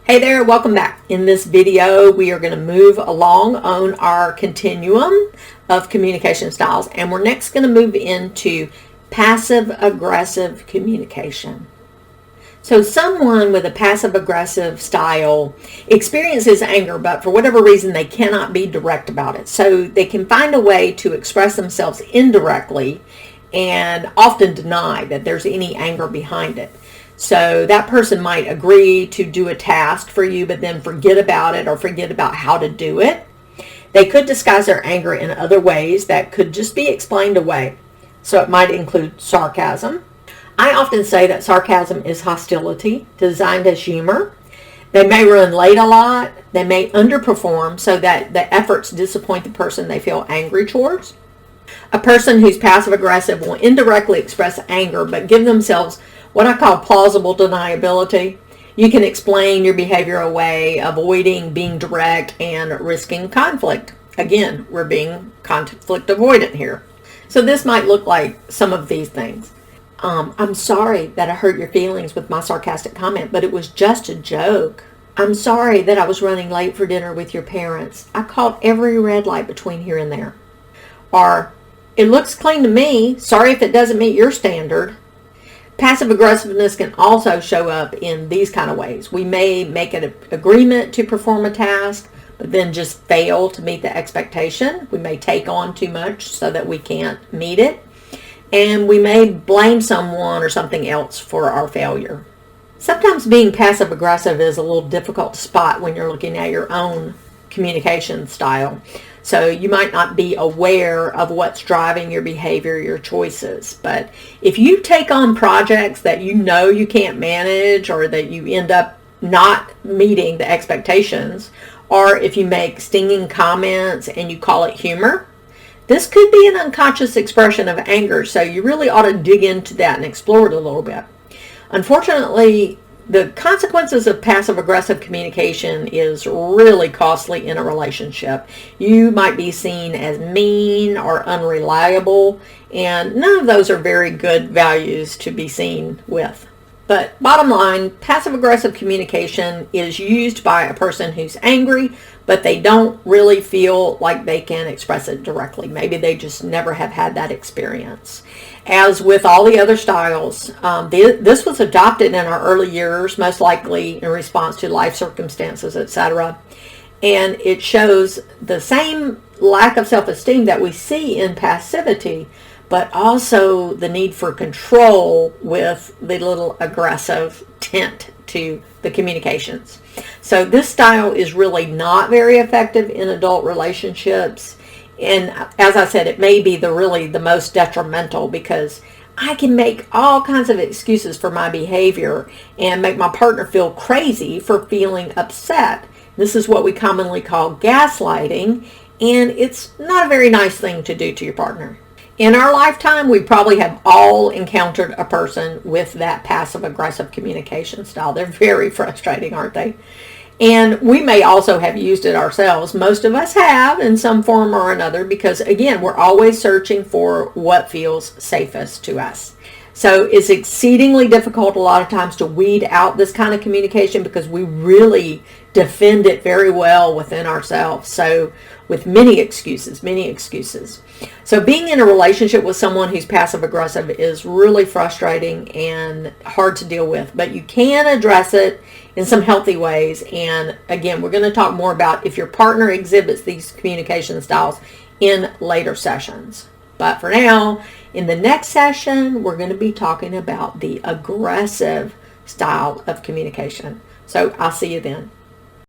Hey there, welcome back. In this video, we are going to move along on our continuum of communication styles, and we're next going to move into passive-aggressive communication. So someone with a passive-aggressive style experiences anger, but for whatever reason, they cannot be direct about it. So they can find a way to express themselves indirectly and often deny that there's any anger behind it. So that person might agree to do a task for you, but then forget about it or forget about how to do it. They could disguise their anger in other ways that could just be explained away. So it might include sarcasm. I often say that sarcasm is hostility designed as humor. They may run late a lot. They may underperform so that the efforts disappoint the person they feel angry towards. A person who's passive-aggressive will indirectly express anger, but give themselves what I call plausible deniability. You can explain your behavior away, avoiding being direct and risking conflict. Again, we're being conflict avoidant here. So this might look like some of these things. I'm sorry that I hurt your feelings with my sarcastic comment, but it was just a joke. I'm sorry that I was running late for dinner with your parents. I caught every red light between here and there. Or, it looks clean to me. Sorry if it doesn't meet your standard. Passive aggressiveness can also show up in these kind of ways. We may make an agreement to perform a task, but then just fail to meet the expectation. We may take on too much so that we can't meet it. And we may blame someone or something else for our failure. Sometimes being passive aggressive is a little difficult to spot when you're looking at your own communication style. So you might not be aware of what's driving your behavior, your choices. But if you take on projects that you know you can't manage, or that you end up not meeting the expectations, or if you make stinging comments and you call it humor, this could be an unconscious expression of anger. So you really ought to dig into that and explore it a little bit. Unfortunately, the consequences of passive-aggressive communication is really costly in a relationship. You might be seen as mean or unreliable, and none of those are very good values to be seen with. But bottom line, passive-aggressive communication is used by a person who's angry, but they don't really feel like they can express it directly. Maybe they just never have had that experience. As with all the other styles, this was adopted in our early years, most likely in response to life circumstances, etc. And it shows the same lack of self-esteem that we see in passivity, but also the need for control with the little aggressive tint to the communications. So this style is really not very effective in adult relationships. And as I said, it may be really the most detrimental, because I can make all kinds of excuses for my behavior and make my partner feel crazy for feeling upset. This is what we commonly call gaslighting, and it's not a very nice thing to do to your partner. In our lifetime, we probably have all encountered a person with that passive-aggressive communication style. They're very frustrating, aren't they? And we may also have used it ourselves. Most of us have in some form or another, because again, we're always searching for what feels safest to us. So it's exceedingly difficult a lot of times to weed out this kind of communication, because we really defend it very well within ourselves. So with many excuses. So being in a relationship with someone who's passive aggressive is really frustrating and hard to deal with, but you can address it in some healthy ways. And again, we're going to talk more about if your partner exhibits these communication styles in later sessions. But for now, in the next session, we're going to be talking about the aggressive style of communication. So I'll see you then.